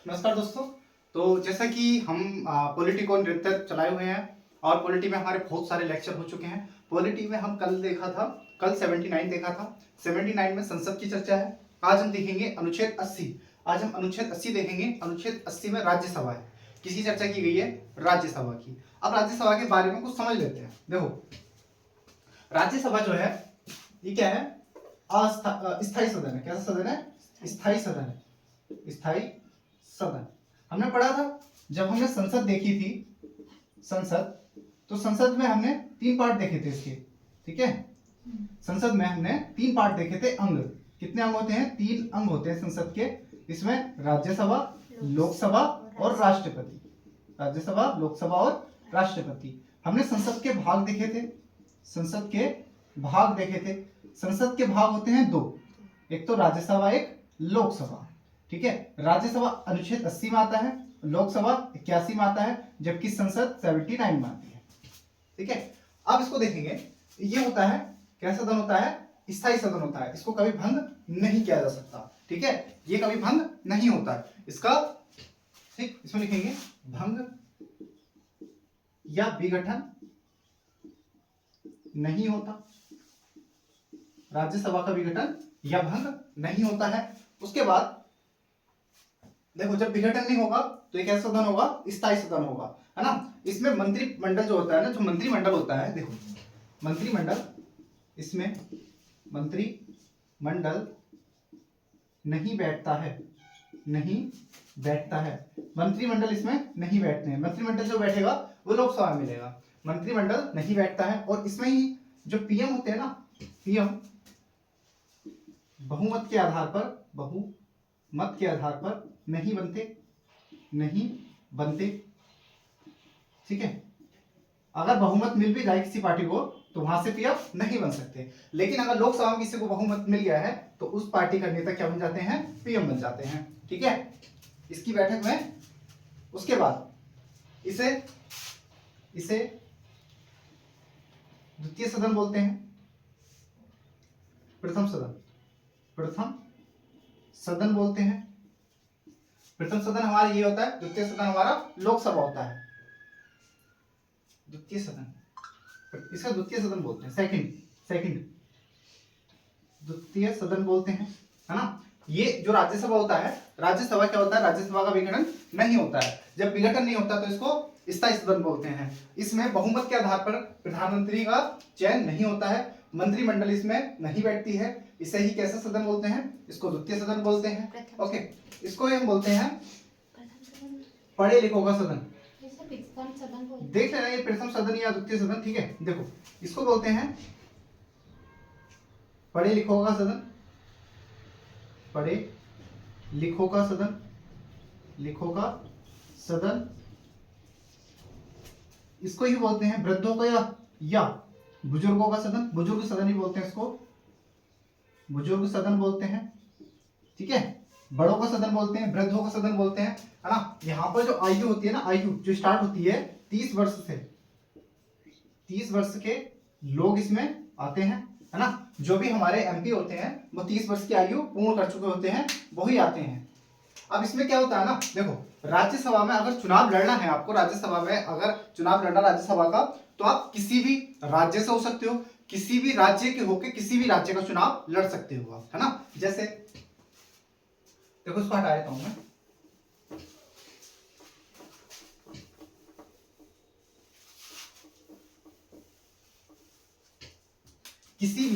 नमस्कार दोस्तों। तो जैसा कि हम पॉलिटी को निरंतर चलाए हुए हैं और पॉलिटी में हमारे बहुत सारे लेक्चर हो चुके हैं। पॉलिटी में हम कल देखा था, कल 79 देखा था। 79 में संसद की चर्चा है। आज हम देखेंगे अनुच्छेद 80। आज हम अनुच्छेद 80 देखेंगे। अनुच्छेद 80 में राज्यसभा है, किसकी चर्चा की गई है? राज्यसभा की। अब राज्यसभा के बारे में कुछ समझ लेते हैं। देखो, राज्यसभा जो है ये क्या है? स्थायी सदन है। कैसा सदन है? स्थायी सदन है। स्थायी सदन हमने पढ़ा था जब हमने संसद देखी थी। संसद, तो संसद में हमने 3 पार्ट देखे थे इसके, ठीक है। संसद में हमने 3 पार्ट देखे थे। अंग कितने अंग होते हैं? 3 अंग होते हैं संसद के। इसमें राज्यसभा, लोकसभा और राष्ट्रपति। राज्यसभा, लोकसभा और राष्ट्रपति। हमने संसद के भाग देखे थे। संसद के भाग देखे थे। संसद के भाग होते हैं 2, एक तो राज्यसभा, एक लोकसभा, ठीक है। राज्यसभा अनुच्छेद 80 में आता है, लोकसभा 81 में आता है, जबकि संसद 79 में आती है, ठीक है। अब इसको देखेंगे। ये होता है, कैसा सदन होता है? स्थायी सदन होता है। इसको कभी भंग नहीं किया जा सकता, ठीक है। ये कभी भंग नहीं होता है इसका, ठीक। इसमें लिखेंगे भंग या विघटन नहीं होता। राज्यसभा का विघटन या भंग नहीं होता है। उसके बाद देखो, जब विघटन नहीं होगा तो एक ऐसा सदन होगा, स्थायी सदन होगा, है ना। इसमें मंत्रिमंडल जो होता है ना, जो मंत्रिमंडल होता है, देखो मंत्रिमंडल, इसमें मंत्रिमंडल नहीं बैठता है, नहीं बैठता है। मंत्रिमंडल इसमें नहीं बैठते हैं। मंत्रिमंडल जो बैठेगा वो लोकसभा में मिलेगा। मंत्रिमंडल नहीं बैठता है। और इसमें ही जो पीएम होते हैं ना, पीएम बहुमत के आधार पर नहीं बनते, ठीक है। अगर बहुमत मिल भी जाए किसी पार्टी को तो वहां से पीएम नहीं बन सकते। लेकिन अगर लोकसभा में किसी को बहुमत मिल गया है तो उस पार्टी का नेता क्या बन जाते हैं? पीएम बन जाते हैं, ठीक है। इसकी बैठक में, उसके बाद इसे द्वितीय सदन बोलते हैं। प्रथम सदन बोलते हैं। प्रथम सदन हमारा ये होता है, द्वितीय सदन हमारा लोकसभा होता है। द्वितीय सदन, इसका द्वितीय सदन बोलते हैं। सेकंड द्वितीय सदन बोलते हैं, है ना। ये जो राज्यसभा होता है, राज्यसभा क्या होता है? राज्यसभा का विघटन नहीं होता है। जब विघटन नहीं होता तो इसको स्थायी सदन बोलते हैं। इसमें बहुमत के आधार पर प्रधानमंत्री का चयन नहीं होता है। मंत्रिमंडल इसमें नहीं बैठती है। इसे ही कैसा सदन बोलते हैं? इसको द्वितीय सदन बोलते हैं। ओके, इसको हम बोलते हैं पढ़े लिखों का सदन। देख लेना, ये प्रथम सदन या द्वितीय सदन, ठीक है। देखो, इसको बोलते हैं पढ़े लिखों का सदन। पढ़े लिखों का सदन। इसको ही बोलते हैं वृद्धों का या बुजुर्गों का सदन। बुजुर्ग सदन ही बोलते हैं इसको, बुजुर्ग सदन बोलते हैं, ठीक है। बड़ों का सदन बोलते हैं, वृद्धों का सदन बोलते हैं, है ना। यहाँ पर जो आयु होती है ना, आयु जो स्टार्ट होती है 30 वर्ष से, 30 वर्ष के लोग इसमें आते हैं, है ना। जो भी हमारे एमपी होते हैं वो 30 वर्ष की आयु पूर्ण कर चुके होते हैं, वही आते हैं। अब इसमें क्या होता है ना, देखो राज्यसभा में अगर चुनाव लड़ना है आपको, राज्यसभा में अगर चुनाव लड़ना राज्यसभा का, तो आप किसी भी राज्य से हो सकते हो, किसी भी राज्य के होके किसी भी राज्य का चुनाव लड़ सकते हो आप, है ना। जैसे देखो, इसको हटा देता हूं मैं। किसी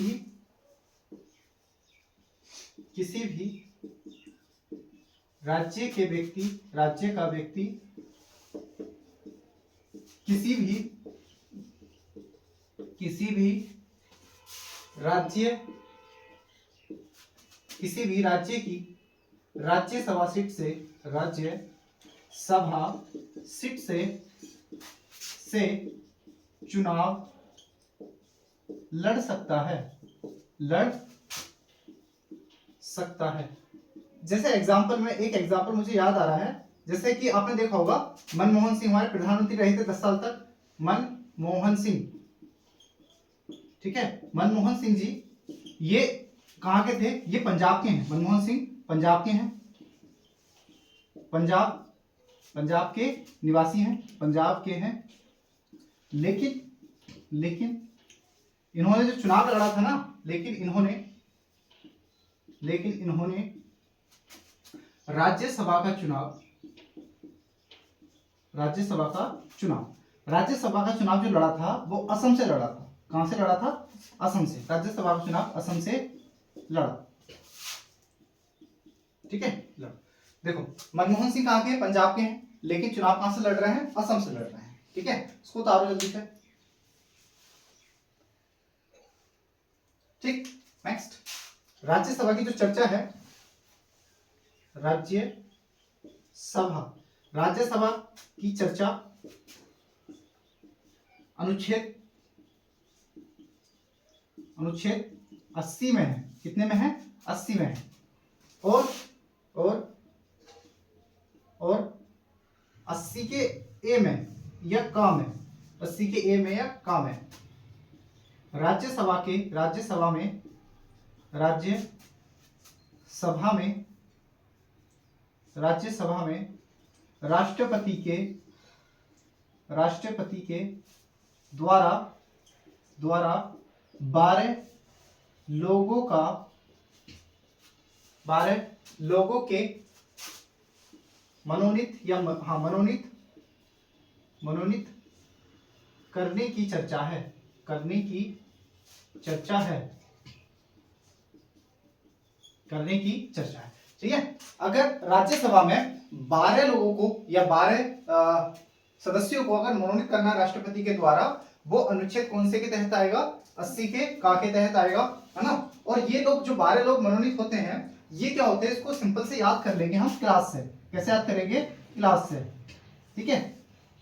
भी राज्य का व्यक्ति किसी भी राज्य की राज्यसभा सीट से चुनाव लड़ सकता है। जैसे एग्जांपल में, एक एग्जांपल मुझे याद आ रहा है, जैसे कि आपने देखा होगा मनमोहन सिंह हमारे प्रधानमंत्री रहे थे 10 साल तक। मनमोहन सिंह, ठीक है। मनमोहन सिंह जी ये कहाँ के थे? ये पंजाब के हैं। मनमोहन सिंह पंजाब के हैं, पंजाब के निवासी हैं, पंजाब के हैं, लेकिन इन्होंने जो चुनाव लड़ा था ना, लेकिन इन्होंने राज्यसभा का चुनाव जो लड़ा था वो असम से लड़ा था। कहां से लड़ा था? असम से। राज्यसभा का चुनाव असम से लड़ा। ठीक है, देखो मनमोहन सिंह कहां के हैं? पंजाब के हैं, लेकिन चुनाव कहां से लड़ रहे हैं? असम से लड़ रहे हैं। ठीक है, इसको उतारो जल्दी से। ठीक, नेक्स्ट राज्यसभा की जो चर्चा है, राज्यसभा की चर्चा अनुच्छेद 80 में है। कितने में है? 80 में है। और 80 के ए में या काम है, 80 के ए में या काम है। राज्यसभा में राष्ट्रपति के द्वारा 12 लोगों के मनोनीत करने की चर्चा है। ठीक है, अगर राज्यसभा में 12 लोगों को या 12 सदस्यों को अगर मनोनीत करना है राष्ट्रपति के द्वारा, वो अनुच्छेद कौन से के तहत आएगा? 80 के का के तहत आएगा, है ना। और ये लोग जो 12 लोग मनोनीत होते हैं, ये क्या होते हैं? इसको सिंपल से याद कर लेंगे हम क्लास से। कैसे याद करेंगे? क्लास से। ठीक है,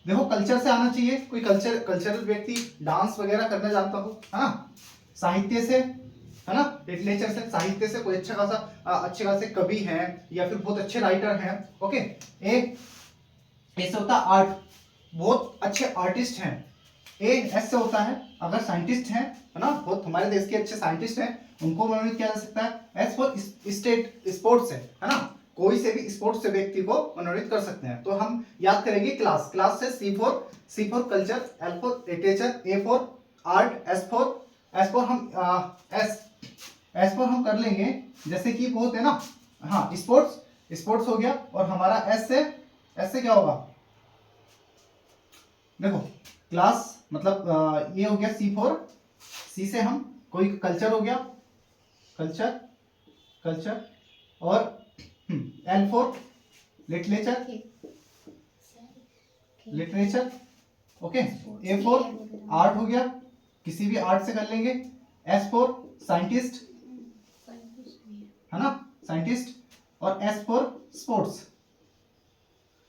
देखो कल्चर से आना चाहिए। कोई कल्चरल व्यक्ति डांस वगैरह करना जानता हो, है ना। साहित्य से, है ना, लिटरेचर से, साहित्य से कोई अच्छे खासे कवि हैं या फिर बहुत अच्छे राइटर हैं। ओके, एक ऐसे होता है आर्ट, बहुत अच्छे आर्टिस्ट हैं। एस से होता है अगर साइंटिस्ट हैं, है ना, बहुत हमारे देश के अच्छे साइंटिस्ट हैं, उनको मनोनीत किया जा सकता है। एस फॉर स्पोर्ट्स है ना, कोई से भी स्पोर्ट्स से व्यक्ति को मनोनीत कर सकते हैं। तो हम याद करेंगे क्लास से C for culture, L for literature, A for art, S for हम कर लेंगे जैसे कि बहुत है ना, हाँ स्पोर्ट्स हो गया। और हमारा एस से क्या होगा? देखो क्लास मतलब ये हो गया सी से हम कोई कल्चर हो गया, कल्चर और L for literature. Okay, A for art हो गया, किसी भी आर्ट से कर लेंगे। एस फॉर साइंटिस्ट, है ना, साइंटिस्ट। और एस फॉर स्पोर्ट्स,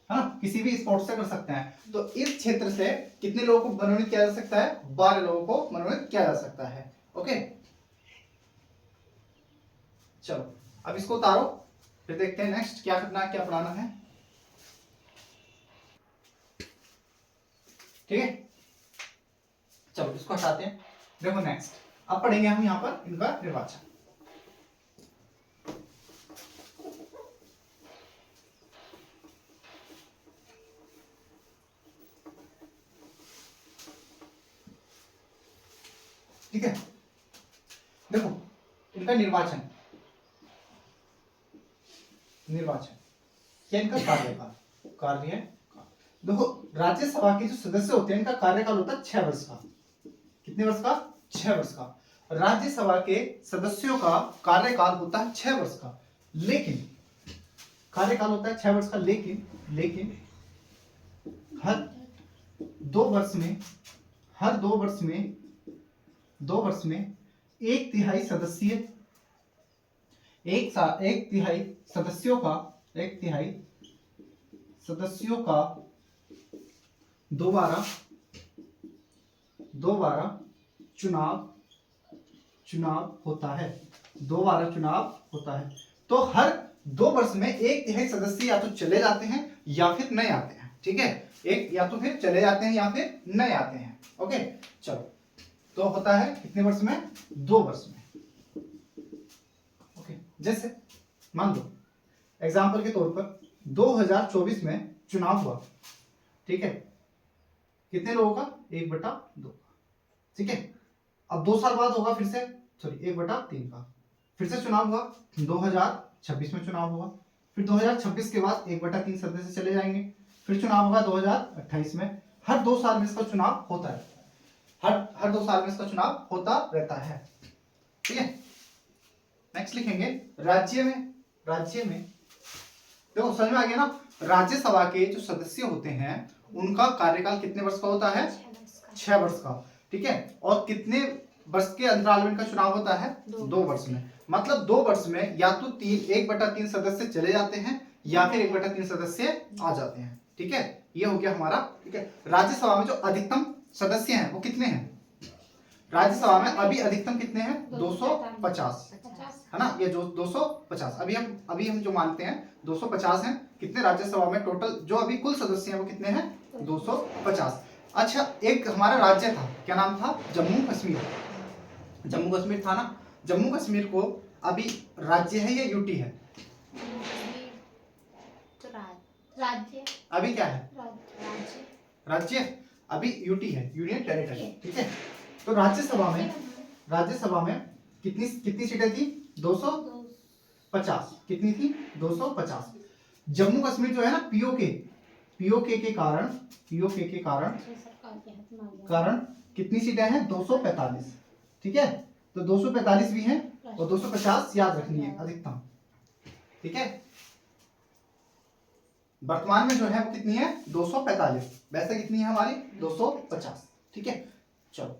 है ना, किसी भी स्पोर्ट्स से कर सकते हैं। तो इस क्षेत्र से कितने लोगों को मनोनीत किया जा सकता है? 12 लोगों को मनोनीत किया जा सकता है। ओके, चलो अब इसको उतारो, फिर देखते हैं नेक्स्ट क्या करना है, क्या पढ़ाना है। ठीक है, चलो इसको हटाते हैं। देखो नेक्स्ट अब पढ़ेंगे हम यहां पर इनका निर्वाचन। ठीक है, देखो इनका निर्वाचन क्या इनका कार्य है। देखो राज्यसभा के जो सदस्य होते हैं, इनका कार्यकाल होता है 6 वर्ष का। कितने वर्ष का? 6 वर्ष का। राज्यसभा के सदस्यों का कार्यकाल होता है 6 वर्ष का, लेकिन कार्यकाल होता है 6 वर्ष का, लेकिन हर 2 वर्ष में 1/3 सदस्यों का दोबारा चुनाव होता है। तो हर 2 वर्ष में 1/3 सदस्य या तो चले जाते हैं या फिर नए आते हैं। ठीक है, एक या तो फिर चले जाते हैं या फिर नए आते हैं। ओके, चलो तो होता है कितने वर्ष में? 2 वर्ष में। ओके, जैसे मान लो एग्जाम्पल के तौर पर 2024 में चुनाव हुआ, ठीक है, कितने लोगों का? 1/2, ठीक है। अब 2 साल बाद होगा फिर से, सॉरी 1/3 का फिर से चुनाव हुआ, 2026 में चुनाव हुआ, फिर 2026 के बाद 1/3 सदस्य चले जाएंगे, फिर चुनाव होगा 2028 में। हर 2 साल में इसका चुनाव होता है, हर 2 साल में इसका चुनाव होता रहता है, ठीक है। नेक्स्ट लिखेंगे राज्य में देखो समझ में आ गया ना, राज्यसभा के जो सदस्य होते हैं उनका कार्यकाल कितने वर्ष का होता है? 6 वर्ष का, ठीक है। और कितने वर्ष के अंतराल में इनका चुनाव होता है? 2 वर्ष में। मतलब 2 वर्ष में या तो 1/3 सदस्य चले जाते हैं या फिर 1/3 सदस्य आ जाते हैं, ठीक है। ये हो गया हमारा, ठीक है। राज्यसभा में जो अधिकतम सदस्य हैं वो कितने हैं? राज्यसभा में अभी अधिकतम कितने हैं? 250, है ना, ये जो 250 अभी हम जो मानते हैं 250 हैं। कितने राज्यसभा में टोटल जो अभी कुल सदस्य हैं वो कितने हैं? 250। अच्छा, एक हमारा राज्य था, क्या नाम था? जम्मू कश्मीर था ना। जम्मू कश्मीर को अभी राज्य है या यूटी है? राज्य। अभी क्या है? राज्य अभी यूटी है, यूनियन टेरिटरी, ठीक है। तो राज्यसभा में कितनी सीटें थी? 250। कितनी थी? 250। जम्मू कश्मीर जो है ना, पीओके के कारण कितनी सीटें हैं? 245, ठीक है। तो 245 भी हैं और 250 याद रखनी है अधिकतम, ठीक है। वर्तमान में जो है वो कितनी है? 245। वैसे कितनी है हमारी? 250, ठीक है। चलो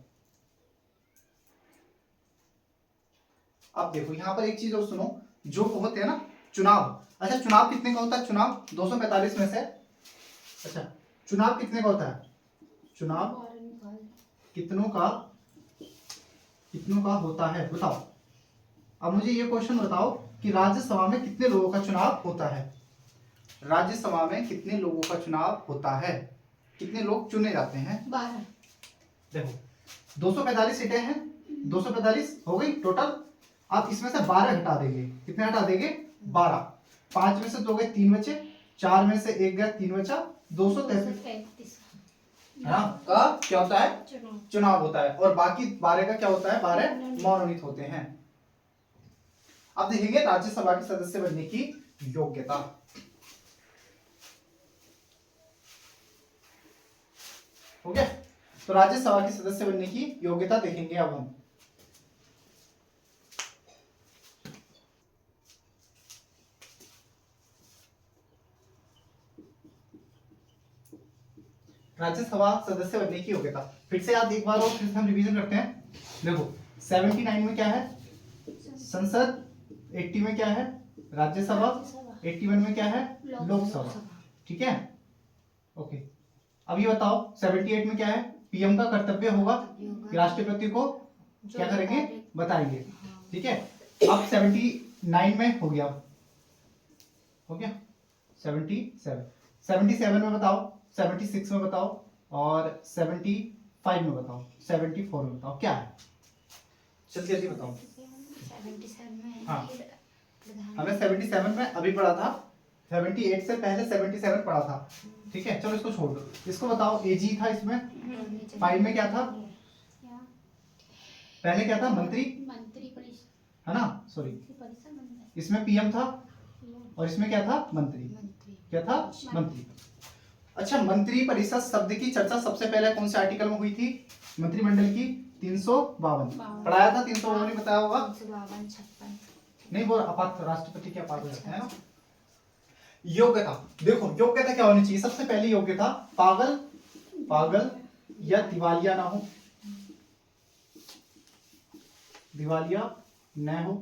अब देखो यहाँ पर एक चीज और सुनो, जो होते हैं ना चुनाव। अच्छा, चुनाव कितने का होता है? चुनाव 245 में से, अच्छा चुनाव कितने का होता है? चुनाव कितनों का होता है बताओ। अब मुझे ये क्वेश्चन बताओ कि राज्यसभा में कितने लोगों का चुनाव होता है? राज्यसभा में कितने लोगों का चुनाव होता है? कितने लोग चुने जाते हैं? 12। देखो 245 सीटें हैं, 245 हो गई टोटल। आप इसमें से 12 हटा देंगे, कितने हटा देंगे? 12। 5 में से 2 गए, 3 बचे, 4 में से 1 गया, 3 बचा, 233 का क्या होता है? चुनाव होता है। और बाकी 12 का क्या होता है? 12 मनोनीत होते हैं। अब देखेंगे राज्यसभा के सदस्य बनने की योग्यता। हो गया, तो राज्यसभा के सदस्य बनने की योग्यता देखेंगे अब हम। राज्यसभा सदस्य बनने की योग्यता फिर से याद एक बार और फिर से हम रिवीजन करते हैं। देखो 79 में क्या है? संसद, 80 में क्या है? राज्यसभा, 81 में क्या है? लोकसभा, ठीक है। ओके, अब ये बताओ 78 में क्या है? पीएम का कर्तव्य होगा कि राष्ट्रपति को क्या करेंगे? बताएंगे, ठीक है। अब 79 में हो गया 77 में बताओ, 76 में बताओ और 75 में बताओ, 74 में बताओ क्या है? जल्दी जल्दी बताओ। 77 में हाँ, हमने 77 में अभी पढ़ा था, 78 से पहले 77 पढ़ा था, ठीक है। चलो इसको छोड़ दो, इसको बताओ। एजी था इसमें, 5 में क्या था? पहले क्या था? मंत्री परिषद, है ना, सॉरी इसमें पीएम था और इसमें क्या था? मंत्री। क्या था? मंत्री। अच्छा, मंत्री परिषद शब्द की चर्चा सबसे पहले कौन से आर्टिकल में हुई थी? मंत्रिमंडल की 352 पढ़ाया था, 352 नहीं बताया होगा? 352-56 नहीं, वो अपात्र राष्ट्रपति के अपात्र रहते हैं ना। योग्यता देखो, योग्यता क्या होनी चाहिए? सबसे पहली योग्यता पागल या दिवालिया ना हो, दिवालिया न हो,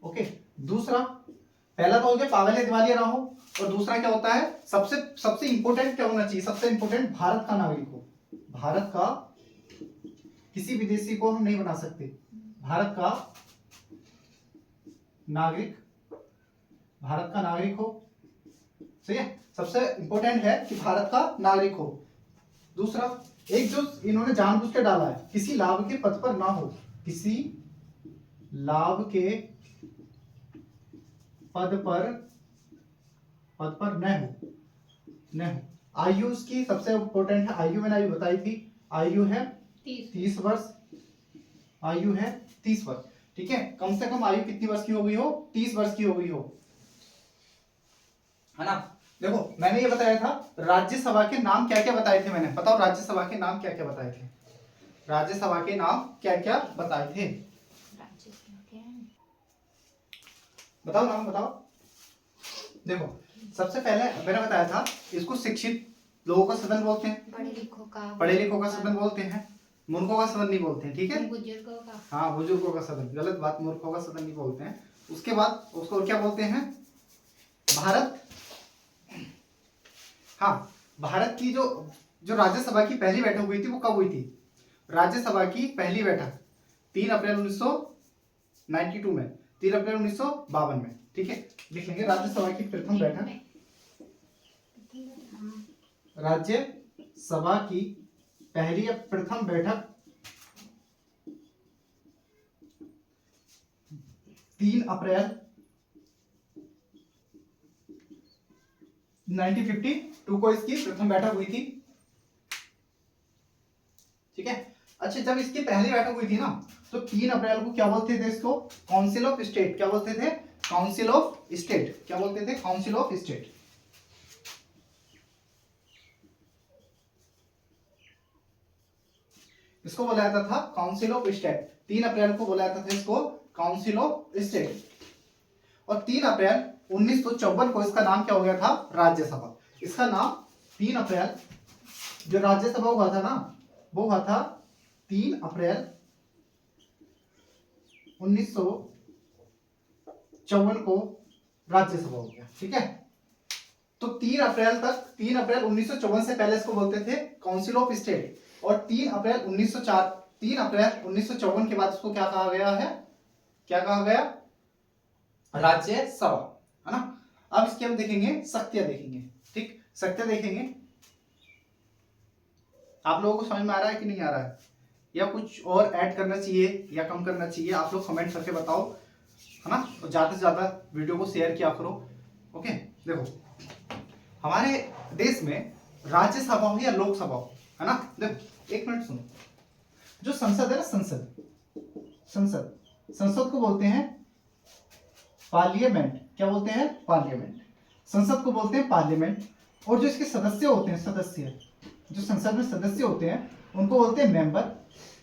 ओके। दूसरा, पहला तो हो गया पागल या दिवालिया ना हो, और दूसरा क्या होता है? सबसे इंपॉर्टेंट क्या होना चाहिए? सबसे इंपॉर्टेंट भारत का नागरिक हो। भारत का, किसी विदेशी को हम नहीं बना सकते, भारत का नागरिक हो, सही है। सबसे इंपॉर्टेंट है कि भारत का नागरिक हो। दूसरा, एक जो इन्होंने जानबूझ के डाला है, किसी लाभ के पद पर ना हो, किसी लाभ के पद पर पद पर न हो। आयु उसकी सबसे इम्पोर्टेंट है, आयु मैंने अभी बताई थी, आयु है 30 वर्ष, आयु है 30 वर्ष। ठीक है, कम से कम आयु कितनी वर्ष की हो गई हो, 30 वर्ष की हो गई हो, है ना। देखो मैंने ये बताया था राज्यसभा के नाम क्या क्या बताए थे मैंने, बताओ राज्यसभा के नाम क्या क्या बताए थे, राज्यसभा के नाम क्या क्या बताए थे, बताओ नाम बताओ। देखो सबसे पहले मैंने बताया था इसको शिक्षित लोगों का सदन बोलते हैं, पढ़े लिखों का सदन बोलते हैं, मूर्खों का सदन नहीं बोलते हैं, ठीक है, बुजुर्गों का, हाँ बुजुर्गों का सदन, गलत बात, मूर्खों का सदन नहीं बोलते हैं। उसके बाद उसको क्या बोलते हैं, भारत, हाँ भारत की जो जो राज्यसभा की पहली बैठक हुई थी वो कब हुई थी, राज्यसभा की पहली बैठक 3 अप्रैल 1992 में, 3 अप्रैल 1952 में, ठीक है, लिख लेंगे राज्यसभा की प्रथम बैठक, राज्यसभा की पहली या प्रथम बैठक 3 अप्रैल 1952 को इसकी प्रथम बैठक हुई थी, ठीक है। अच्छा जब इसकी पहली बैठक हुई थी ना तो 3 अप्रैल को क्या बोलते थे इसको, काउंसिल ऑफ स्टेट, क्या बोलते थे, काउंसिल ऑफ स्टेट, क्या बोलते थे, काउंसिल ऑफ स्टेट। इसको बोला जाता था काउंसिल ऑफ स्टेट, 3 अप्रैल को बोला जाता था इसको काउंसिल ऑफ स्टेट। और 3 अप्रैल 1954 को इसका नाम क्या हो गया था, राज्यसभा। इसका नाम 3 अप्रैल जो राज्यसभा हुआ था ना वो हुआ था 3 अप्रैल 1954 को राज्यसभा हो गया, ठीक है। तो 3 अप्रैल तक, 3 अप्रैल 1954 से पहले इसको बोलते थे काउंसिल ऑफ स्टेट, और 3 अप्रैल 1954 के बाद इसको क्या कहा गया है, क्या कहा गया, राज्यसभा, है ना। अब इसके हम देखेंगे शक्तियां देखेंगे, ठीक, शक्तियां देखेंगे। आप लोगों को समझ में आ रहा है कि नहीं आ रहा है, या कुछ और ऐड करना चाहिए या कम करना चाहिए, आप लोग कमेंट करके बताओ, है ना। और ज्यादा से ज्यादा वीडियो को शेयर किया करो, ओके। देखो हमारे देश में राज्यसभा हो या लोकसभा हो, है ना, देखो एक मिनट सुनो, जो संसद है ना, संसद को बोलते हैं पार्लियामेंट, क्या बोलते हैं, पार्लियामेंट, संसद को बोलते हैं पार्लियामेंट। और जो इसके सदस्य होते हैं, सदस्य जो संसद में सदस्य होते हैं उनको बोलते हैं मेंबर,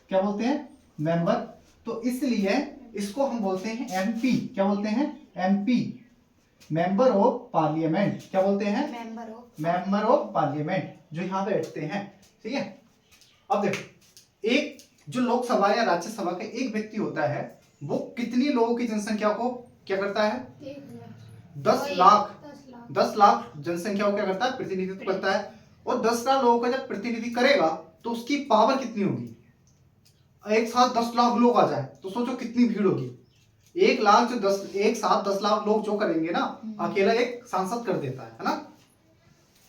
क्या बोलते हैं, मेंबर। तो इसलिए इसको हम बोलते हैं एमपी, क्या बोलते हैं, एमपी, मेंबर ऑफ पार्लियामेंट, क्या बोलते हैं, मेंबर ऑफ पार्लियामेंट, जो यहाँ बैठते हैं, ठीक है। अब देखो एक जो लोकसभा या राज्यसभा का एक व्यक्ति होता है वो कितनी लोगों की जनसंख्या को क्या करता है, 10 लाख जनसंख्या को क्या करता है, प्रतिनिधित्व करता है। और 10 लाख लोगों का जब प्रतिनिधि करेगा तो उसकी पावर कितनी होगी, एक साथ 10 लाख लोग आ जाए तो सोचो कितनी भीड़ होगी, एक साथ 10 लाख लोग जो करेंगे ना अकेला एक सांसद कर देता है ना।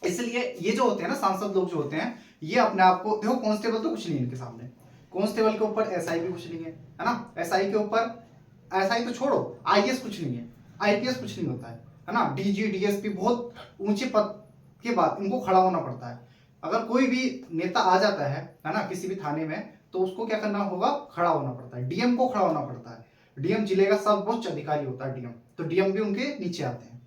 इसलिए ये जो होते हैं ना सांसद लोग जो होते हैं ये अपने आप को, देखो कांस्टेबल तो कुछ नहीं है इनके सामने, कांस्टेबल के ऊपर एसआई भी कुछ नहीं है ना, एसआई के ऊपर, एसआई तो छोड़ो, आईएएस कुछ नहीं है, आईपीएस कुछ नहीं होता है ना, डीजी डीएसपी बहुत ऊंचे पद के बाद इनको खड़ा होना पड़ता है। अगर कोई भी नेता आ जाता है ना किसी भी थाने में तो उसको क्या करना होगा, खड़ा होना पड़ता है, डीएम को खड़ा होना पड़ता है, डीएम जिले का सर्वोच्च अधिकारी होता है डीएम, तो डीएम भी उनके नीचे आते हैं,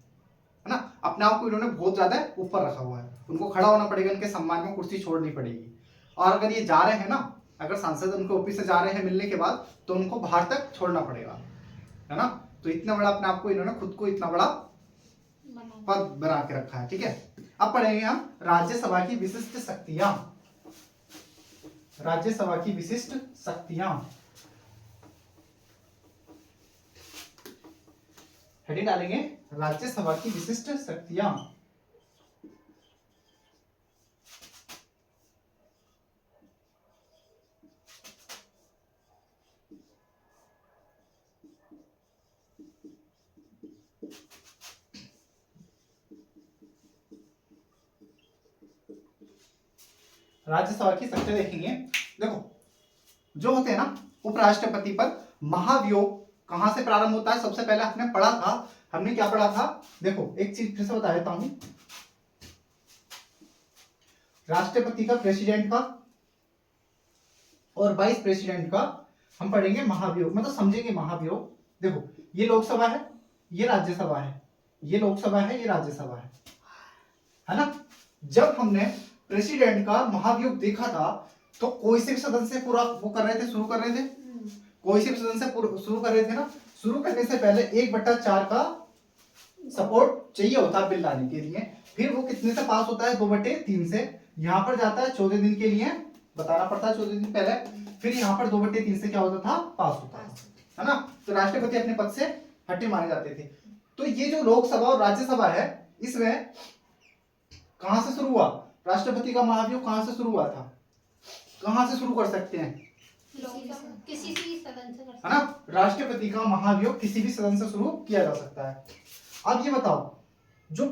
है ना। अपने आप को इन्होंने बहुत ज्यादा ऊपर रखा हुआ है, उनको खड़ा होना पड़ेगा, उनके सम्मान में कुर्सी छोड़नी पड़ेगी। और अगर ये जा रहे हैं ना, अगर सांसद उनके ऑफिस से जा रहे हैं मिलने के बाद तो उनको बाहर तक छोड़ना पड़ेगा, है ना। तो इतना बड़ा अपने आप को इन्होंने खुद को इतना बड़ा पद बना के रखा है, ठीक है। अब पढ़ेंगे हम राज्यसभा की विशिष्ट शक्तियां, राज्यसभा की विशिष्ट शक्तियां, हेडिंग डालेंगे राज्यसभा की विशिष्ट शक्तियां। राज्यसभा की शक्तियां देखेंगे। देखो जो होते हैं ना उपराष्ट्रपति पर महाभियोग कहां से प्रारंभ होता है, सबसे पहले आपने पढ़ा था हमने क्या पढ़ा था, देखो एक चीज फिर से बता देता हूं, राष्ट्रपति का, प्रेसिडेंट का और वाइस प्रेसिडेंट का हम पढ़ेंगे महाभियोग, मतलब समझेंगे महाभियोग। देखो ये लोकसभा है, ये राज्यसभा है, ये लोकसभा है, ये राज्यसभा है ना। जब हमने प्रेसिडेंट का महाभियोग देखा था तो कोई से भी सदन से पूरा वो कर रहे थे, शुरू कर रहे थे, कोई से भी सदन से शुरू कर रहे थे ना। शुरू करने से पहले 1/4 का सपोर्ट चाहिए होता है बिल लाने के लिए, फिर वो कितने से पास होता है, 2/3 से। यहाँ पर जाता है 14 दिन के लिए, बताना पड़ता है 14 दिन पहले, फिर यहाँ पर 2/3 से क्या होता था, पास होता है ना। तो राष्ट्रपति अपने पद से हटे माने जाते थे। तो ये जो लोकसभा और राज्यसभा है, इसमें कहां से शुरू हुआ, राष्ट्रपति का महाभियोग कहां से शुरू हुआ था, कहां से शुरू कर सकते हैं, किसी भी सदन से, है ना। राष्ट्रपति का महाभियोग किसी भी सदन से शुरू किया जा सकता है। अब ये बताओ, जो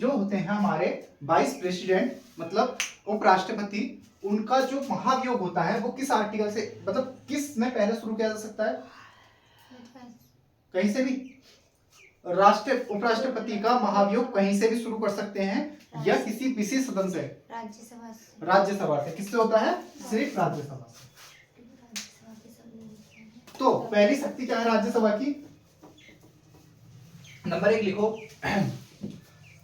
होते हैं हमारे वाइस प्रेसिडेंट मतलब उपराष्ट्रपति, उनका जो महाभियोग होता है वो किस आर्टिकल से, मतलब किस में पहले शुरू किया जा सकता है, कहीं से भी। उपराष्ट्रपति का महाभियोग कहीं से भी शुरू कर सकते हैं या किसी विशेष सदन से, राज्यसभा से। किससे होता है, सिर्फ राज्यसभा से। तो पहली शक्ति क्या है राज्यसभा की, नंबर 1 लिखो,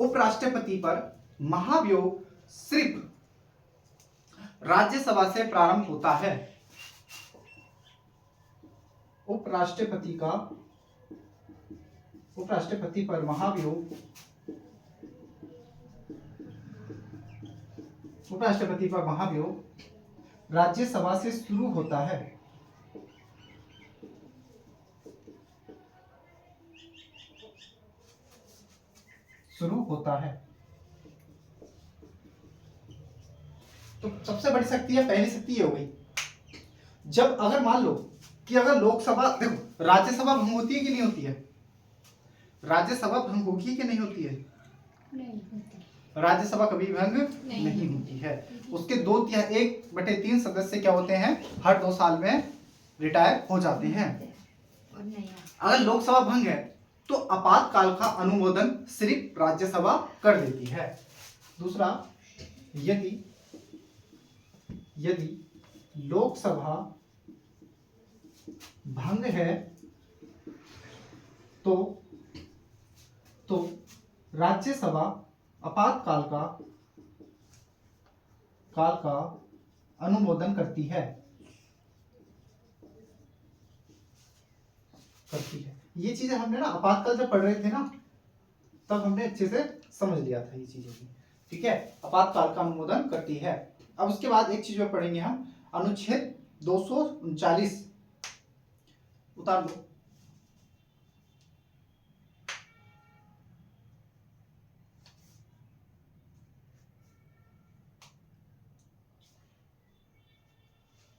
उपराष्ट्रपति पर महाभियोग सिर्फ राज्यसभा से प्रारंभ होता है। उपराष्ट्रपति पर महाभियोग राज्यसभा से शुरू होता है। तो सबसे बड़ी शक्ति है, पहली शक्ति ये हो गई। जब अगर मान लो कि अगर लोकसभा, देखो राज्यसभा भंग होती है कि नहीं होती है, राज्यसभा भंग होगी कि नहीं होती है, नहीं होती। राज्यसभा कभी भंग नहीं होती है। उसके 1/3 सदस्य क्या होते हैं, हर 2 साल में रिटायर हो जाते हैं। अगर लोकसभा भंग है तो आपातकाल का अनुमोदन सिर्फ राज्यसभा कर देती है। दूसरा, यदि लोकसभा भंग है तो राज्यसभा आपातकाल का अनुमोदन करती है। ये चीजें हमने ना आपातकाल जब पढ़ रहे थे ना, तब हमने अच्छे से समझ लिया था ये चीजें भी, ठीक है। आपातकाल का अनुमोदन करती है। अब उसके बाद एक चीज में पढ़ेंगे हम, अनुच्छेद 239 उतार दो।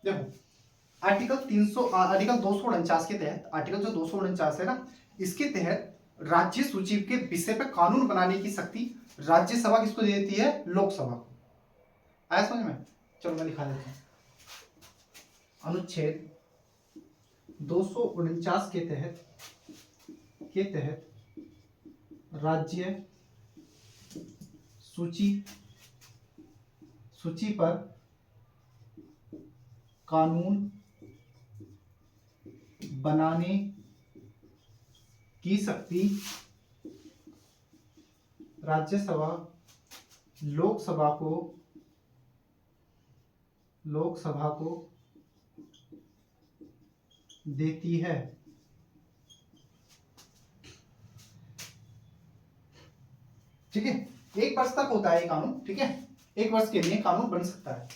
देखो आर्टिकल 249 के तहत, आर्टिकल जो 249 है ना, इसके तहत राज्य सूची के विषय पर कानून बनाने की शक्ति राज्यसभा किसको दे देती है, लोकसभा को। आया समझ में, चलो मैं लिखा देता हूं। अनुच्छेद 249 के तहत राज्य सूची पर कानून बनाने की शक्ति राज्यसभा लोकसभा को देती है। ठीक है, 1 वर्ष तक होता है ये कानून, ठीक है, 1 वर्ष के लिए कानून बन सकता है।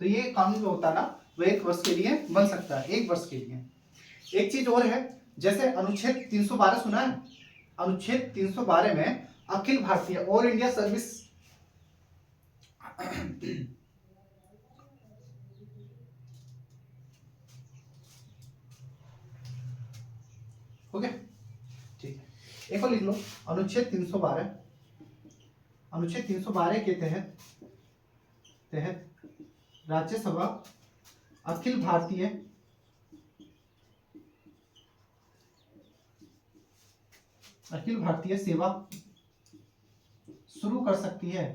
तो ये कानून जो होता है ना, वो 1 वर्ष के लिए बन सकता है, 1 वर्ष के लिए। एक चीज और है, जैसे अनुच्छेद 312 सुना है, अनुच्छेद 312 में Akhil Bharatiya, all India service, हो गया, ठीक है। एक और लिख लो, अनुच्छेद 312 के तहत राज्यसभा अखिल भारतीय अखिल भारतीय सेवा शुरू कर सकती है,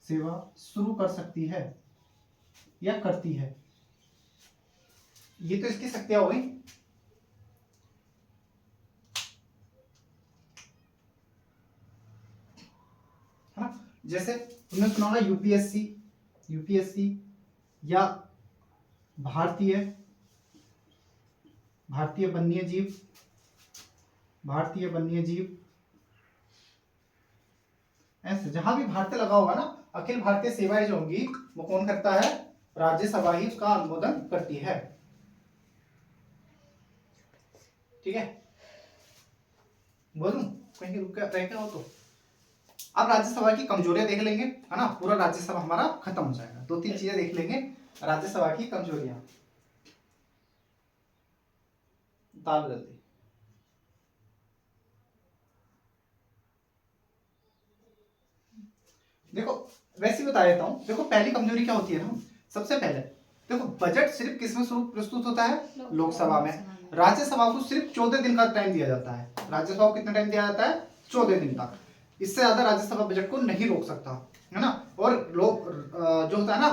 सेवा शुरू कर सकती है या करती है। ये तो इसकी शक्तियां हो गई। है ना, जैसे तुमने सुना होगा यूपीएससी, यूपीएससी या भारतीय भारतीय वन्य जीव, भारतीय वन्य जीव, ऐसे जहां भी भारतीय लगा होगा ना, अखिल भारतीय सेवाएं जो होंगी वो कौन करता है, राज्यसभा ही उसका अनुमोदन करती है। ठीक है, बोलूं कहीं रुक रह क्या हो तो। अब राज्यसभा की कमजोरियां देख लेंगे, है ना, पूरा राज्यसभा हमारा खत्म हो जाएगा। दो तीन चीजें देख लेंगे राज्यसभा की कमजोरियां। दाल जल्दी। देखो वैसे ही बता देता हूं। देखो पहली कमजोरी क्या होती है ना, सबसे पहले देखो बजट सिर्फ किस में प्रस्तुत होता है, लोकसभा में। राज्यसभा को सिर्फ 14 दिन का टाइम दिया जाता है। राज्यसभा को कितना टाइम दिया जाता है, 14 दिन तक। इससे ज्यादा राज्यसभा बजट को नहीं रोक सकता, है ना। और लोग जो होता है ना,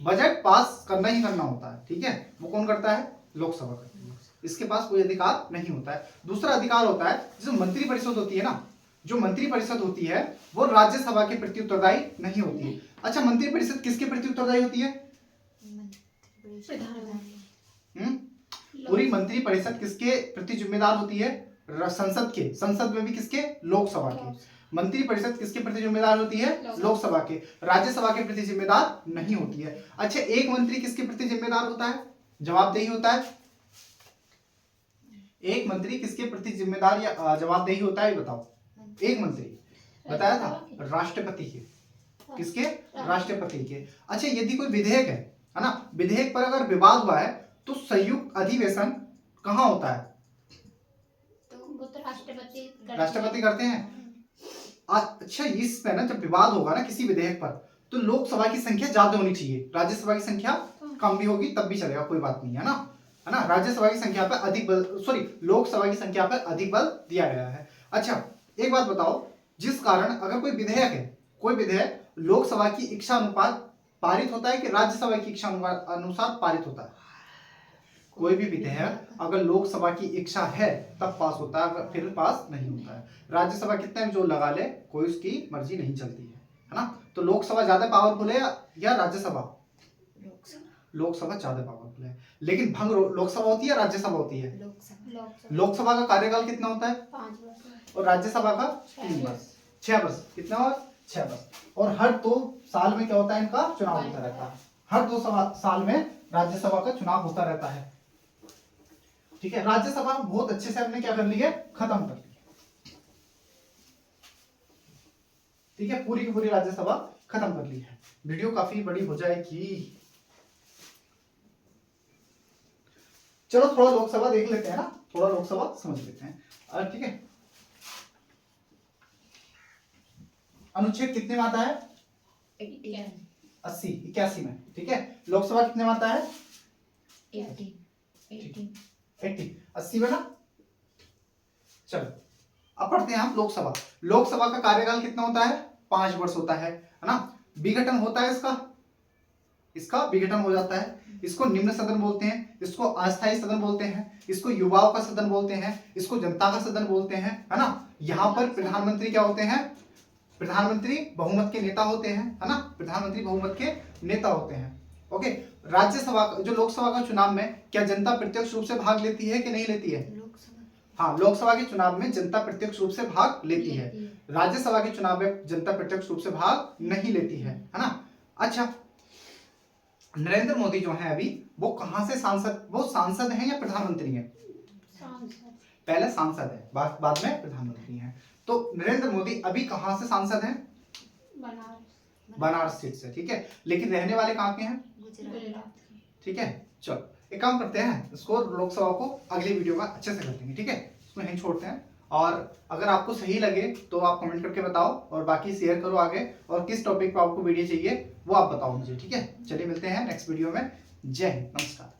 बजट पास करना ही करना होता है, ठीक है, वो कौन करता है, लोकसभा करती है। इसके पास कोई अधिकार नहीं होता है। दूसरा अधिकार होता है जो मंत्री परिषद होती है ना, जो मंत्री परिषद होती है वो राज्यसभा के प्रति उत्तरदायी नहीं होती है। अच्छा, मंत्री परिषद किसके प्रति उत्तरदायी होती है, पूरी मंत्री परिषद किसके प्रति जिम्मेदार होती है, संसद के। संसद में भी किसके, लोकसभा के। मंत्री परिषद किसके प्रति जिम्मेदार होती है, लोकसभा के। राज्यसभा के प्रति जिम्मेदार नहीं होती है। अच्छा, एक मंत्री किसके प्रति जिम्मेदार होता है, जवाबदेही होता है। एक मंत्री किसके प्रति जिम्मेदार या जवाबदेही होता है, बताओ। एक मंत्री बताया था, राष्ट्रपति के। किसके, राष्ट्रपति के। अच्छा, यदि कोई विधेयक है ना, विधेयक पर अगर विवाद हुआ है तो संयुक्त अधिवेशन कहाँ होता है, तो वो तो राष्ट्रपति करते हैं। अच्छा, इस पे ना जब विवाद होगा ना किसी विधेयक पर, तो लोकसभा की संख्या ज्यादा होनी चाहिए, राज्यसभा की संख्या कम भी होगी तब भी चलेगा, कोई बात नहीं, है ना। है ना, राज्यसभा की संख्या पर अधिक बल, सॉरी, लोकसभा की संख्या पर अधिक बल दिया गया है। अच्छा, एक बात बताओ, जिस कारण अगर कोई विधेयक है, कोई विधेयक लोकसभा की इच्छा अनुपात पारित होता है कि राज्यसभा की इच्छा अनुसार पारित होता है। कोई भी विधेयक अगर लोकसभा की इच्छा है तब पास होता है, फिर पास नहीं होता है। राज्यसभा कितने भी जोर लगा ले, कोई उसकी मर्जी नहीं चलती है ना। तो लोकसभा ज्यादा पावरफुल है या राज्यसभा, लोकसभा ज्यादा पावरफुल है। लेकिन भंग लोकसभा होती है, राज्यसभा होती है। लोकसभा का कार्यकाल कितना होता है, 5 वर्ष, और राज्यसभा का 3 वर्ष, 6 वर्ष। कितना, और 6 वर्ष। और हर 2 साल में क्या होता है, इनका चुनाव होता रहता है। हर 2 साल में राज्यसभा का चुनाव होता रहता है। ठीक है, राज्यसभा बहुत अच्छे से हमने क्या कर ली है, खत्म कर ली। ठीक है, पूरी की पूरी राज्यसभा खत्म कर ली है। वीडियो काफी बड़ी हो जाएगी। चलो थोड़ा लोकसभा देख लेते हैं ना, थोड़ा लोकसभा समझ लेते हैं। ठीक है, अनुच्छेद कितने में आता है, 80 81 में। ठीक है, लोकसभा कितने में आता है, 80 80 में ना। चलो अब पढ़ते हैं हम लोकसभा। लोकसभा का कार्यकाल कितना होता है, 5 वर्ष होता है ना। विघटन होता है इसका विघटन हो जाता है। इसको निम्न सदन बोलते हैं, इसको अस्थायी सदन बोलते हैं, इसको युवाओं का सदन बोलते हैं, इसको जनता का सदन बोलते हैं, है ना। यहाँ पर प्रधानमंत्री क्या होते हैं, प्रधानमंत्री बहुमत के नेता होते हैं, है ना। प्रधानमंत्री बहुमत के नेता होते हैं। ओके, राज्यसभा जो लोकसभा का चुनाव में क्या जनता प्रत्यक्ष रूप से भाग लेती है कि नहीं लेती है, हाँ, लोकसभा के चुनाव में जनता प्रत्यक्ष रूप से भाग लेती है। राज्यसभा के चुनाव में जनता प्रत्यक्ष रूप से भाग नहीं लेती है ना। अच्छा, नरेंद्र मोदी जो है अभी वो कहां से सांसद, वो सांसद हैं या प्रधानमंत्री हैं, पहले सांसद है, बाद में प्रधानमंत्री हैं। तो नरेंद्र मोदी अभी कहां से सांसद हैं, बनारस सीट से। ठीक है, लेकिन रहने वाले कहां के हैं, गुजरात। ठीक है, चलो एक काम करते हैं, इसको लोकसभा को अगली वीडियो में अच्छे से कर देंगे। ठीक है, इसको यहीं छोड़ते हैं। और अगर आपको सही लगे तो आप कमेंट करके बताओ, और बाकी शेयर करो आगे, और किस टॉपिक पर आपको वीडियो चाहिए वो आप बताओ मुझे। ठीक है, चलिए मिलते हैं नेक्स्ट वीडियो में। जय हिंद, नमस्कार।